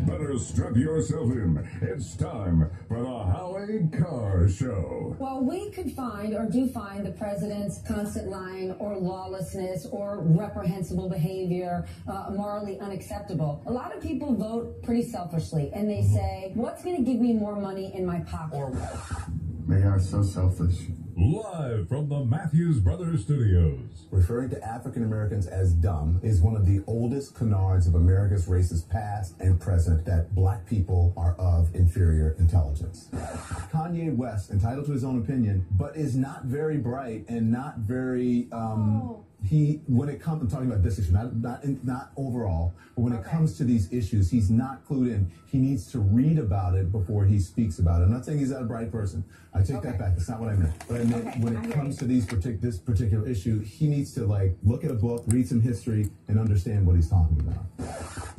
better strap yourself in. It's time for the Howie Carr Show. Well, we could find or do find the president's constant lying or lawlessness or reprehensible behavior morally unacceptable. A lot of people vote pretty selfishly, and they say, what's going to give me more money in my pocket? They are so selfish. Live from the Matthews Brothers Studios. Referring to African Americans as dumb is one of the oldest canards of America's racist past and present, that black people are of inferior intelligence. Kanye West, entitled to his own opinion, but is not very bright and not very, when it comes, I'm talking about this issue, not overall, but when it comes to these issues, he's not clued in. He needs to read about it before he speaks about it. I'm not saying he's not a bright person. I take that back. That's not what I meant. But I meant when it comes to this particular issue, he needs to look at a book, read some history, and understand what he's talking about.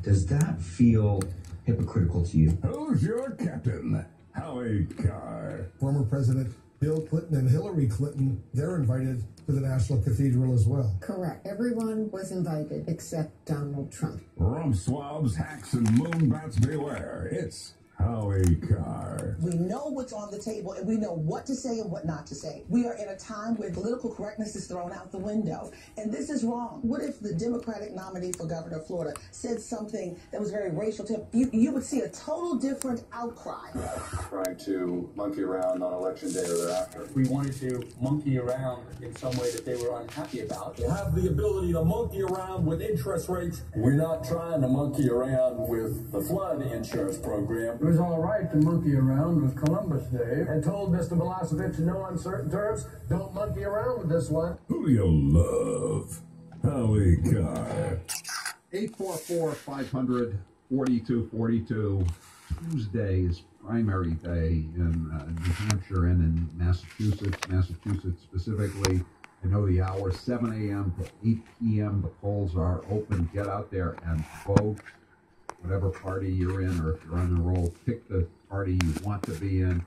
Does that feel hypocritical to you? Who's your captain? Howie Carr. Former President Bill Clinton and Hillary Clinton, they're invited to the National Cathedral as well. Correct. Everyone was invited except Donald Trump. Rump swabs, hacks, and moonbats beware. It's Howie Carr. We know what's on the table, and we know what to say and what not to say. We are in a time where political correctness is thrown out the window, and this is wrong. What if the Democratic nominee for governor of Florida said something that was very racial to him? You would see a total different outcry. Trying to monkey around on election day or thereafter. We wanted to monkey around in some way that they were unhappy about. To have the ability to monkey around with interest rates. We're not trying to monkey around with the flood insurance program. It was all right to monkey around with Columbus Day and told Mr. Milosevic in no uncertain terms, don't monkey around with this one. Who do you love? Howie Carr. 844-500-4242. Tuesday is primary day in New Hampshire and in Massachusetts. Massachusetts specifically, I know the hour 7 a.m. to 8 p.m. The polls are open. Get out there and vote. Whatever party you're in, or if you're on the roll, pick the party you want to be in.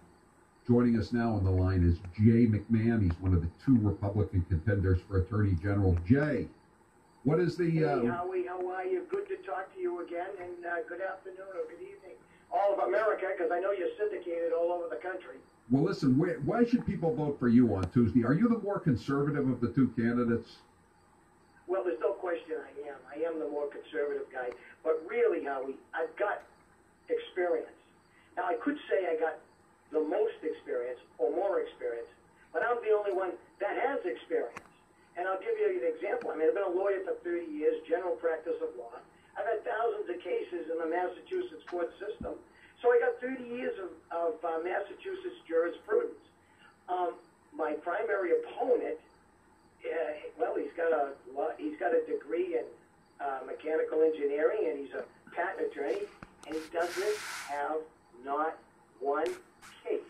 Joining us now on the line is Jay McMahon. He's one of the two Republican contenders for Attorney General. Jay, what is the... Hey, Howie, how are you? Good to talk to you again, and good afternoon or good evening. All of America, because I know you're syndicated all over the country. Well, listen, why should people vote for you on Tuesday? Are you the more conservative of the two candidates? Well, there's no question I am. I am the more conservative guy. But really, Howie, I've got experience. Now, I could say I got the most experience or more experience, but I'm the only one that has experience. And I'll give you an example. I mean, I've been a lawyer for 30 years, general practice of law. I've had thousands of cases in the Massachusetts court system. So I got 30 years of Massachusetts jurisprudence. My primary opponent, well, he's got a degree in mechanical engineering, and he's a patent attorney, and he doesn't have not one case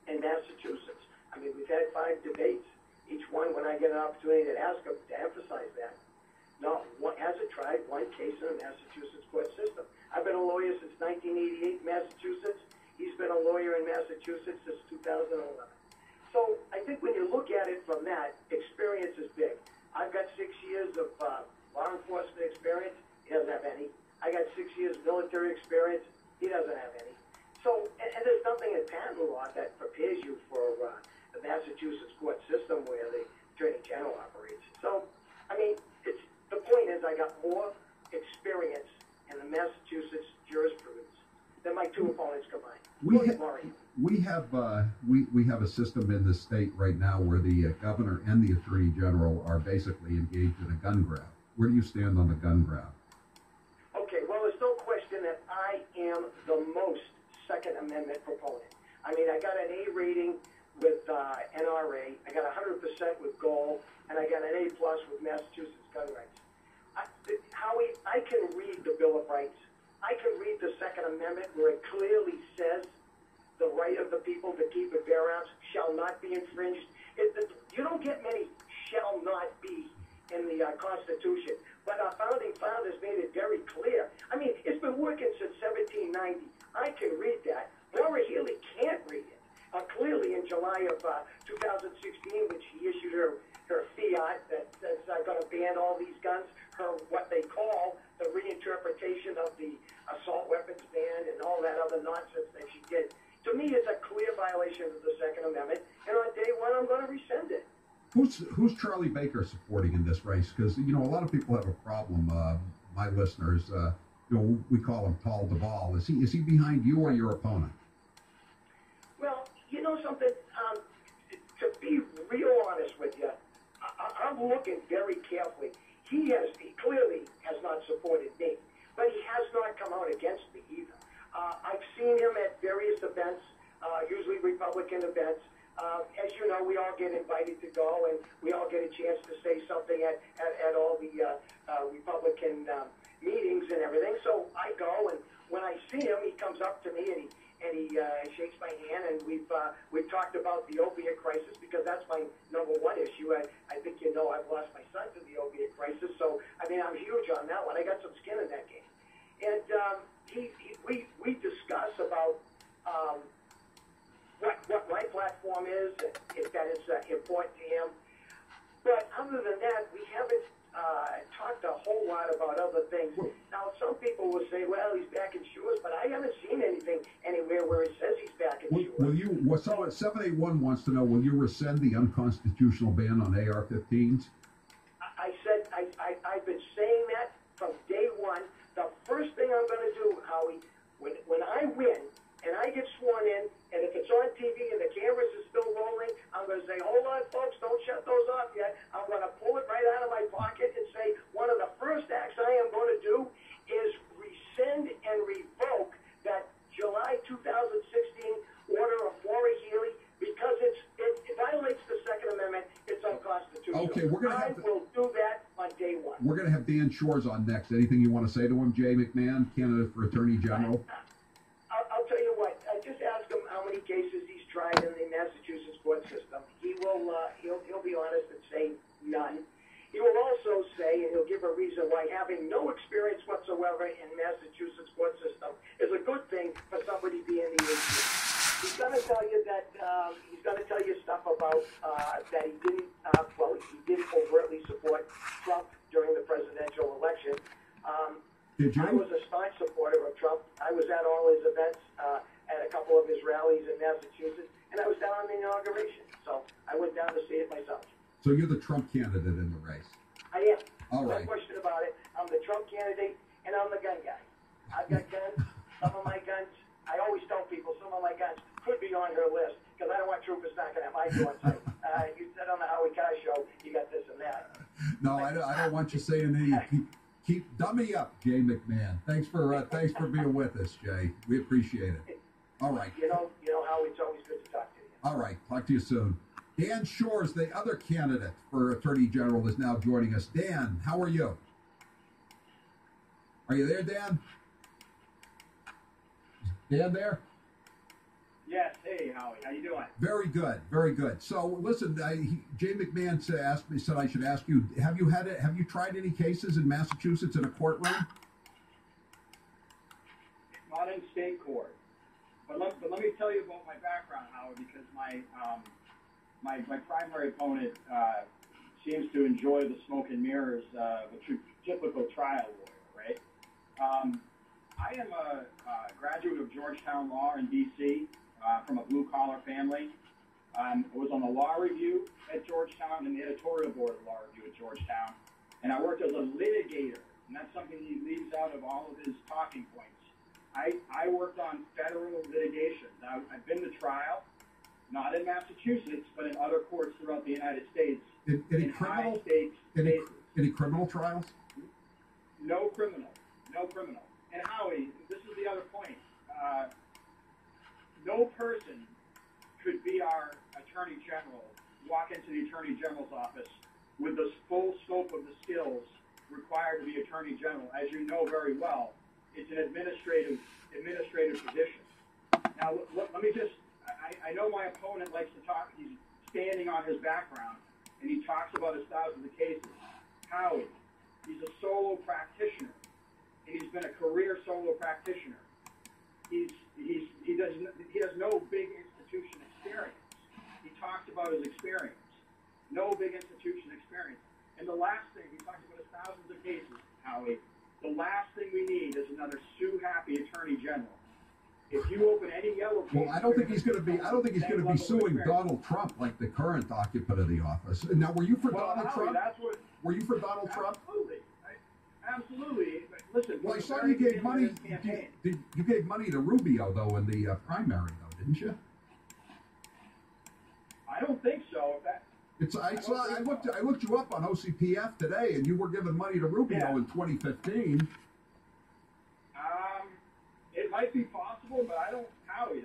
in Massachusetts. I mean, we've had 5 debates. Each one, when I get an opportunity to ask him to emphasize that, not one hasn't tried one case in the Massachusetts court system. I've been a lawyer since 1988 in Massachusetts. He's been a lawyer in Massachusetts since 2011. So I think when you look at it from that, experience is big. I've got 6 years of law enforcement experience. He doesn't have any. I got 6 years military experience. He doesn't have any. So, and there's nothing in patent law that prepares you for the Massachusetts court system where the Attorney General operates. So, I mean, the point is I got more experience in the Massachusetts jurisprudence than my two opponents combined. We have a system in the state right now where the governor and the attorney general are basically engaged in a gun grab. Where do you stand on the gun grab? Okay, well, there's no question that I am the most Second Amendment proponent. I mean, I got an A rating with NRA, I got 100% with gold, and I got an A+ with Massachusetts gun rights. Howie, I can read the Bill of Rights. I can read the Second Amendment where it clearly says the right of the people to keep and bear arms shall not be infringed. You don't get many shall not be in the Constitution, but our founding fathers made it very clear. I mean, it's been working since 1790. I can read that. Laura Healy can't read it. Clearly, in July of 2016, when she issued her fiat that's going to ban all these guns, what they call the reinterpretation of the assault weapons ban all that other nonsense that she did. To me, it's a clear violation of the Second Amendment, and on day one, I'm going to rescind it. Who's Charlie Baker supporting in this race? Because, you know, a lot of people have a problem, my listeners, you know, we call him Tall Duvall. Is he behind you or your opponent? Well, you know something, to be real honest with you, I'm looking very carefully. He clearly has not supported me, but he has not come out against me either. I've seen him at various events, usually Republican events. As you know, we all get invited to go, and we all get a chance to say something at all the Republican meetings and everything. So I go, and when I see him, he comes up to me and he shakes my hand, and we've talked about the opiate crisis, because that's my number one issue. I think you know I've lost my son to the opiate crisis, so I mean I'm huge on that one. I got some skin in that game, and we discuss about what my platform is, if that is important to him. But other than that, we haven't talked a whole lot about other things. Now, some people will say, well, he's back in Shores, but I haven't seen anything anywhere where it says he's back in Shores. Will you, 781 wants to know, will you rescind the unconstitutional ban on AR-15s? I said, I've been saying that from day one. The first thing I'm going to do, Howie, when I win and I get sworn in, and if it's on TV and the cameras are still rolling, I'm going to say, hold on, folks, don't shut those off yet. I'm going to pull it right out of my pocket and say, one of the first acts I am going to do is rescind and revoke that July 2016 order of Maura Healey, because it violates the Second Amendment. It's unconstitutional. Okay, I will do that on day one. We're going to have Dan Shores on next. Anything you want to say to him, Jay McMahon, candidate for Attorney General? I'll tell you what. Just ask him how many cases he's tried in the Massachusetts court system. He will. He'll be honest and say none. He will also say, and he'll give a reason why having no experience whatsoever in Massachusetts court system is a good thing for somebody being the agent. He's going to tell you that he's going to tell you stuff about that he didn't. He didn't overtly support Trump during the presidential election. Did you? I was a staunch supporter of Trump. I was at all his events, at a couple of his rallies in Massachusetts, and I was down on the inauguration. So I went down to see it myself. So you're the Trump candidate in the race? I am. All right. No question about it. I'm the Trump candidate, and I'm the gun guy. I've got guns. Some of my guns, I always tell people, some of my guns could be on her list, because I don't want troopers knocking at my door and saying, you said on the Howie Carr show, you got this and that. No, I don't want you saying any. Keep dummy up, Jay McMahon. Thanks for being with us, Jay. We appreciate it. All right. You know how it's always good to talk to you. All right. Talk to you soon. Dan Shores, the other candidate for Attorney General, is now joining us. Dan, how are you? Are you there, Dan? Dan there? Yes. Hey, Howie. How you doing? Very good. Very good. So, listen, Jay McMahon said I should ask you: Have you tried any cases in Massachusetts in a courtroom? Not in state court, but let me tell you about my background, Howie, because my primary opponent seems to enjoy the smoke and mirrors of a typical trial lawyer, right? I am a graduate of Georgetown Law in D.C. From a blue-collar family. I was on the law review at Georgetown and the editorial board of law review at Georgetown, and I worked as a litigator, and that's something he leaves out of all of his talking points. I worked on federal litigation. I've been to trial, not in Massachusetts, but in other courts throughout the United States. Any criminal trials? No criminal. And Howie, this is the other point. No person could be our Attorney General, walk into the Attorney General's office with the full scope of the skills required to be Attorney General. As you know very well, it's an administrative position. Now, let me just, I know my opponent likes to talk, he's standing on his background, and he talks about his thousands of cases. Howie, he's a solo practitioner, and he's been a career solo practitioner. He has no big institution experience. He talks about his experience. No big institution experience. And the last thing, he talks about his thousands of cases, Howie. The last thing we need is another sue-happy Attorney General. If you open any yellow pages, well, I don't think he's going to be. I don't think he's going to be suing Donald Trump like the current occupant of the office. Now, were you for Donald Trump? Were you for Donald Trump? Absolutely. Absolutely. Listen. Well, I saw you gave money. You gave money to Rubio though in the primary, though, didn't you? I don't think so. I looked you up on OCPF today, and you were giving money to Rubio in 2015. It might be possible, but I don't, Howie.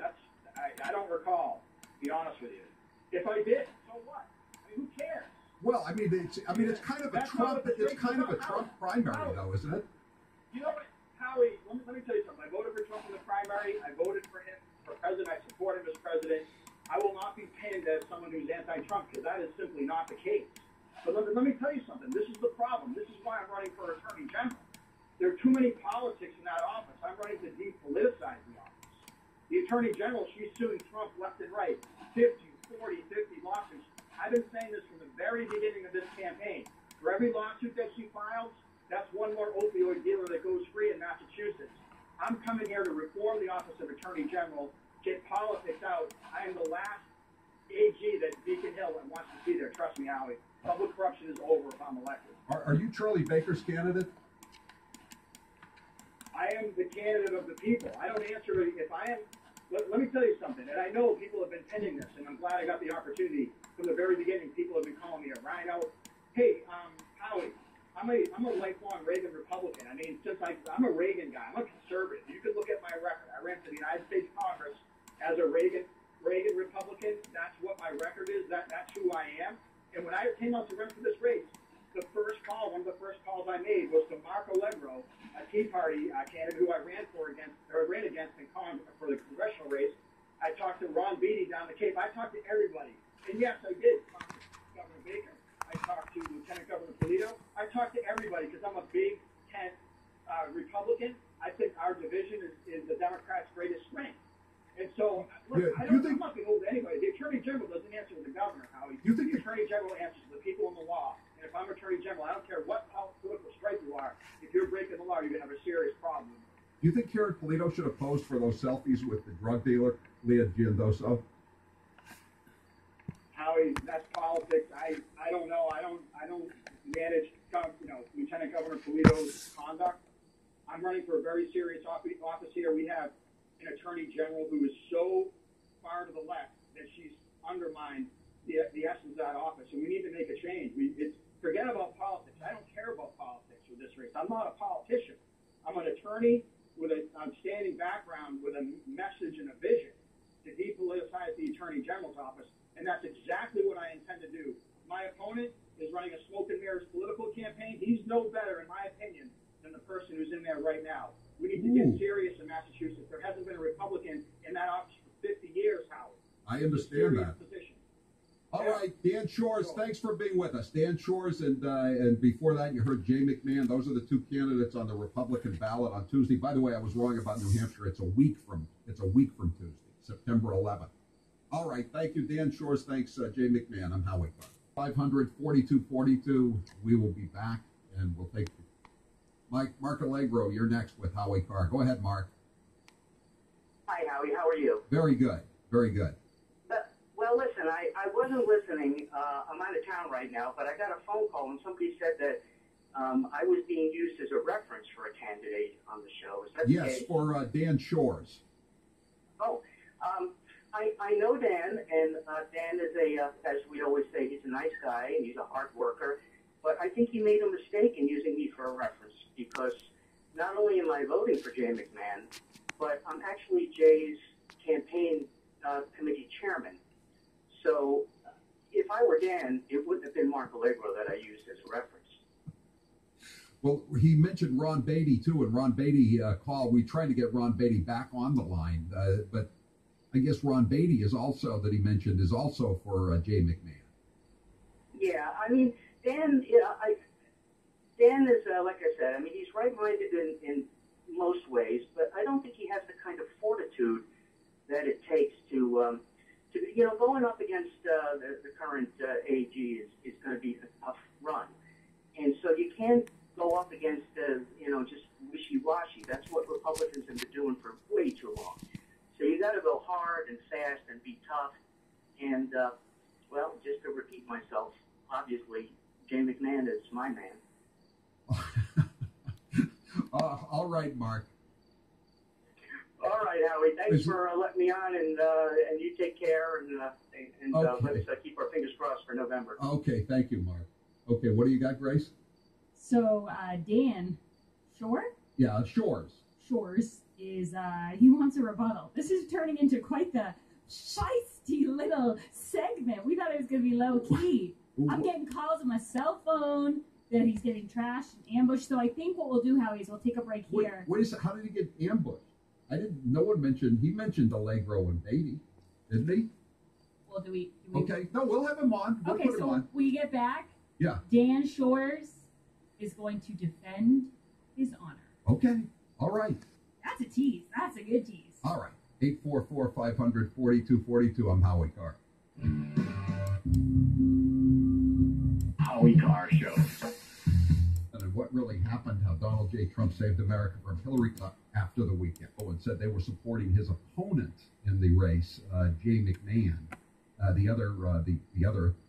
I don't recall. To be honest with you, if I did, so what? I mean, who cares? Well, I mean, it's kind of a Trump. It's kind of a Trump primary, though, isn't it? You know what, Howie? Let me tell you something. I voted for Trump in the primary. I voted for him for president. I support him as president. I will not be pinned as someone who's anti-Trump because that is simply not the case. But let me tell you something. This is the problem. This is why I'm running for Attorney General. There are too many politics in that office. I'm running to depoliticize the office. The Attorney General, she's suing Trump left and right. 50, 40, 50 lawsuits. I've been saying this from the very beginning of this campaign. For every lawsuit that she files, that's one more opioid dealer that goes free in Massachusetts. I'm coming here to reform the Office of Attorney General, get politics out. I am the last AG that Beacon Hill wants to see there. Trust me, Howie. Public corruption is over if I'm elected. Are you Charlie Baker's candidate? I am the candidate of the people. I don't answer if I am. Let me tell you something, and I know people have been pending this, and I'm glad I got the opportunity. From the very beginning, people have been calling me a rhino. Hey, Howie, I'm a lifelong Reagan Republican. I mean, I'm a Reagan guy. I'm a conservative. You could look at my record. I ran for the United States Congress as a Reagan Republican. That's what my record is. That's who I am. And when I came out to run for this race, one of the first calls I made was to Mark Allegro, a Tea Party candidate who I ran against for the congressional race. I talked to Ron Beatty down the Cape. I talked to everybody. And yes, I did talk to Governor Baker. I talked to Lieutenant Governor Polito. I talked to everybody because I'm a big tent Republican. I think our division is the Democrats' greatest strength. And so, look, I'm not beholden to anybody. The Attorney General doesn't answer to the governor, Howie. The Attorney General answers to the people in the law. And if I'm Attorney General, I don't care what political stripe you are. If you're breaking the law, you're going to have a serious problem. Do you think Karen Polito should have posed for those selfies with the drug dealer, Leah Giandoso? Howie, that's politics. I don't know. I don't manage, Lieutenant Governor Polito's conduct. I'm running for a very serious office here. We have an Attorney General who is so far to the left that she's undermined the essence of that office, and we need to make a change. Forget about politics. I don't care about politics with this race. I'm not a politician. I'm an attorney with an outstanding background, with a message and a vision to depoliticize the Attorney General's office, and that's exactly what I intend to do. My opponent is running a smoke and mirrors political campaign. He's no better, in my opinion, than the person who's in there right now. We need to get serious in Massachusetts. There hasn't been a Republican in that office for 50 years, Howard. I understand that. All right, Dan Shores, thanks for being with us. Dan Shores, and before that, you heard Jay McMahon. Those are the two candidates on the Republican ballot on Tuesday. By the way, I was wrong about New Hampshire. It's a week from Tuesday, September 11th. All right, thank you, Dan Shores. Thanks, Jay McMahon. I'm Howie Carr. 500-4242. We will be back, and we'll take Mark Allegro. You're next with Howie Carr. Go ahead, Mark. Hi, Howie. How are you? Very good. Very good. Well, listen, I wasn't listening. I'm out of town right now, but I got a phone call, and somebody said that I was being used as a reference for a candidate on the show. Is that yes, for Dan Shores. Oh, I know Dan, and Dan is as we always say, he's a nice guy, and he's a hard worker, but I think he made a mistake in using me for a reference, because not only am I voting for Jay McMahon, but I'm actually Jay's campaign committee chairman. So if I were Dan, it wouldn't have been Mark Allegro that I used as a reference. Well, he mentioned Ron Beatty, too, and Ron Beatty called. We tried to get Ron Beatty back on the line, but I guess Ron Beatty is also, that he mentioned, is also for Jay McMahon. Yeah, I mean, Dan is, like I said, I mean, he's right-minded in most ways, but I don't think he has the kind of fortitude that it takes to going up against the current AG is going to be a tough run. And so you can't go up against, just wishy-washy. That's what Republicans have been doing for way too long. All right, Mark. All right, Howie. Thanks for letting me on, and you take care, and Okay. let's keep our fingers crossed for November. Okay, thank you, Mark. Okay, what do you got, Grace? So Dan Shore? Yeah, Shores is he wants a rebuttal. This is turning into quite the shisty little segment. We thought it was going to be low key. I'm getting calls on my cell phone that he's getting trashed and ambushed. So I think what we'll do, Howie, is we'll take a break here. Wait a second. How did he get ambushed? No one mentioned, he mentioned Allegro and Beatty, didn't he? Well, do we Okay, no, we'll have him on. We'll okay, put him so on. we get back. Yeah. Dan Shores is going to defend his honor. Okay, all right. That's a tease. That's a good tease. All right. 844-500-4242. I'm Howie Carr. Howie Carr Show. And what really happened, how Donald J. Trump saved America from Hillary after the weekend. And said they were supporting his opponent in the race, Jay McMahon, the other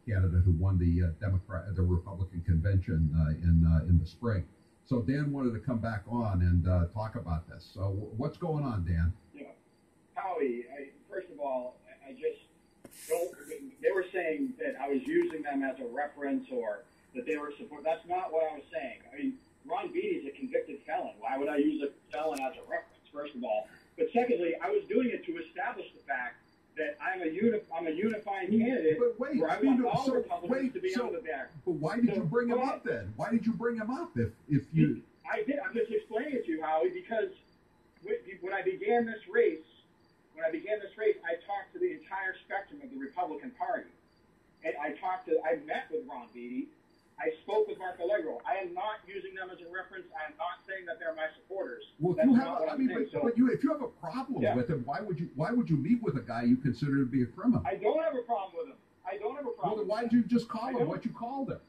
candidate who won the Republican convention in the spring. So Dan wanted to come back on and talk about this. So what's going on, Dan? Yeah, Howie. First of all, I just don't. They were saying that I was using them as a reference or that they were support. That's not what I was saying. I mean, Ron Beatty is a convicted felon. Why would I use a felon as a reference? First of all, but secondly, I was doing it to establish the fact that I'm a unifying candidate. But wait, where I want all Republicans to be on the back. But why did you bring him up then? Why did you bring him up if you? I did. I'm just explaining it to you, Howie, because when I began this race, I talked to the entire spectrum of the Republican Party, and I met with Ron Beatty. I spoke with Mark Allegro. I am not using them as a reference. I am not saying that they're my supporters. Well, if you have a problem with him, why would you meet with a guy you consider to be a criminal? I don't have a problem with him. Well, then why did you just call him what you called him?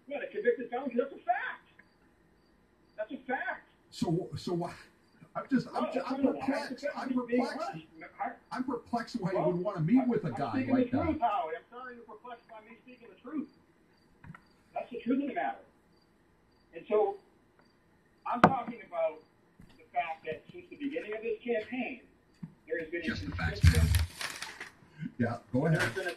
What, a convicted felon? That's a fact. That's a fact. So why? I'm perplexed. I'm perplexed why you would want to meet with a guy like that. I'm speaking the truth, Howie. I'm sorry you're perplexed by me speaking the truth. That's the truth of the matter. And so I'm talking about the fact that since the beginning of this campaign, there has been Yeah, go ahead. There's been a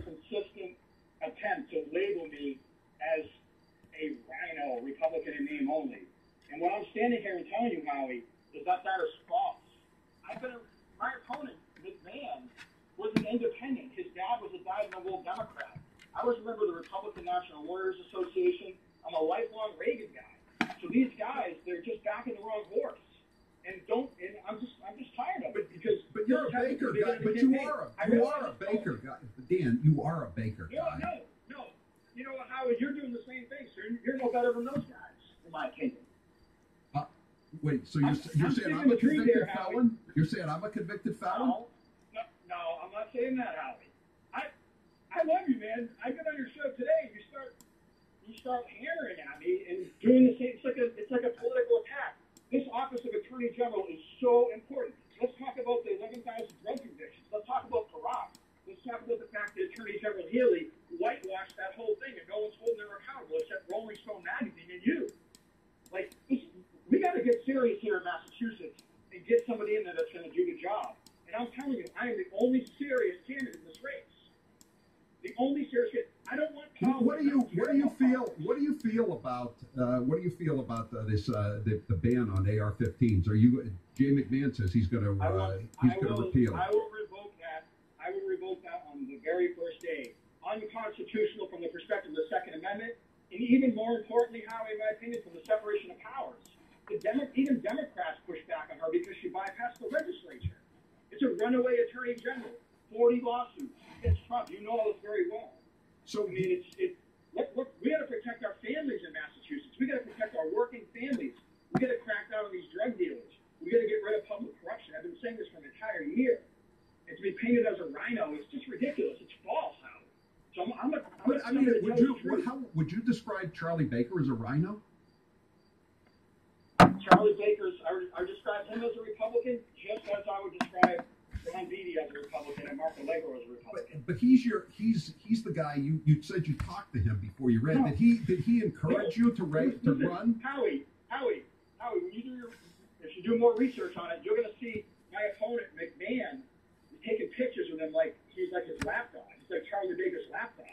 consistent attempt to label me as a rhino, Republican in name only. And what I'm standing here and telling you, Howie, is that is false. My opponent, McMahon, was an independent. His dad was a dyed-in-the-wool Democrat. I was a member of the Republican National Lawyers Association. I'm a lifelong Reagan guy. So these guys, they're just backing the wrong horse. And I'm just tired of it because. But you're a Baker guy. But you are a Baker guy, Dan. You are a Baker guy. No. You know what, Howard? You're doing the same thing, sir. You're no better than those guys, in my opinion. Wait, so you're saying I'm a convicted felon? You're saying I'm a convicted felon? No, I'm not saying that, Howie. I love you, man. I get on your show today. You start hammering at me and doing the same. It's like a political attack. This office of Attorney General is so important. Let's talk about the 11,000 drug convictions. Let's talk about corrupt. Let's talk about the fact that Attorney General Healy whitewashed that whole thing and no one's holding her accountable except Rolling Stone magazine and you. We got to get serious here in Massachusetts and get somebody in there that's going to do the job. And I'm telling you, I am the only serious candidate in this race. The only serious candidate. I don't want politics. What do you feel about this the ban on AR-15s? Jay McMahon says he's going to repeal. I will revoke that. I will revoke that on the very first day. Unconstitutional from the perspective of the Second Amendment, and even more importantly, Howie, in my opinion, from the separation of powers. Even Democrats push back on her because she bypassed the legislature. It's a runaway attorney general, 40 lawsuits against Trump. You know all this very well. So, I mean, look, we got to protect our families in Massachusetts. We got to protect our working families. We got to crack down on these drug dealers. We got to get rid of public corruption. I've been saying this for an entire year. And to be painted as a rhino is just ridiculous. It's false, Howard. So would you describe Charlie Baker as a rhino? Charlie Baker's, I describe him as a Republican just as I would describe Ron Beatty as a Republican and Mark Allegro as a Republican. But he's the guy you said you talked to him before you ran. No. Did he encourage you to run? Howie, if you do more research on it, you're going to see my opponent McMahon is taking pictures with him like he's like his lapdog. He's like Charlie Baker's lapdog.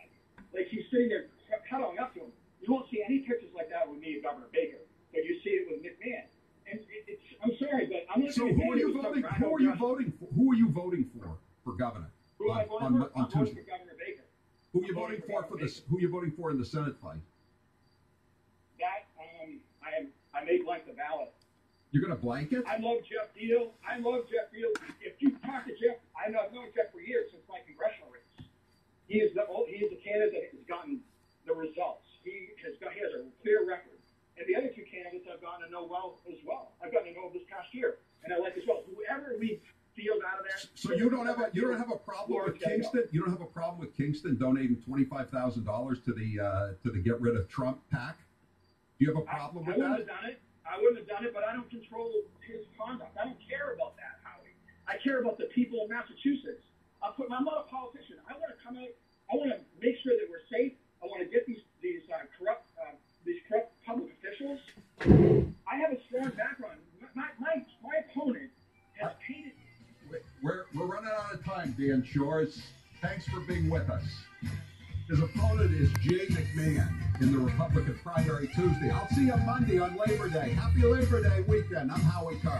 Like he's sitting there cuddling up to him. You won't see any pictures like that with me and Governor Baker, but you see it with McMahon. And I'm sorry, but I'm not. So who are you voting? Who are you voting for? Who are you voting for governor? Who am I voting for? I'm voting for Governor Baker. Who are you voting for this? Who are you voting for in the Senate fight? That I may blank the ballot. You're going to blank it? I love Jeff Deal. If you talk to Jeff, I've known Jeff for years since my congressional race. He is the candidate that has gotten the results. He has a clear record. And the other two candidates I've gotten to know well as well. I've gotten to know this past year, and I like as well. Whoever we field out of there. So you don't have a problem with Kingston? You don't have a problem with Kingston donating $25,000 to the Get Rid of Trump PAC? Do you have a problem with that? I wouldn't have done it, but I don't control his conduct. I don't care about that, Howie. I care about the people of Massachusetts. I'm not a politician. I want to come out. I want to make sure that we're safe. I want to get these corrupt public officials. I have a strong background. My opponent has painted. We're running out of time, Dan Shores. Thanks for being with us. His opponent is Jay McMahon in the Republican primary Tuesday. I'll see you Monday on Labor Day. Happy Labor Day weekend. I'm Howie Carr.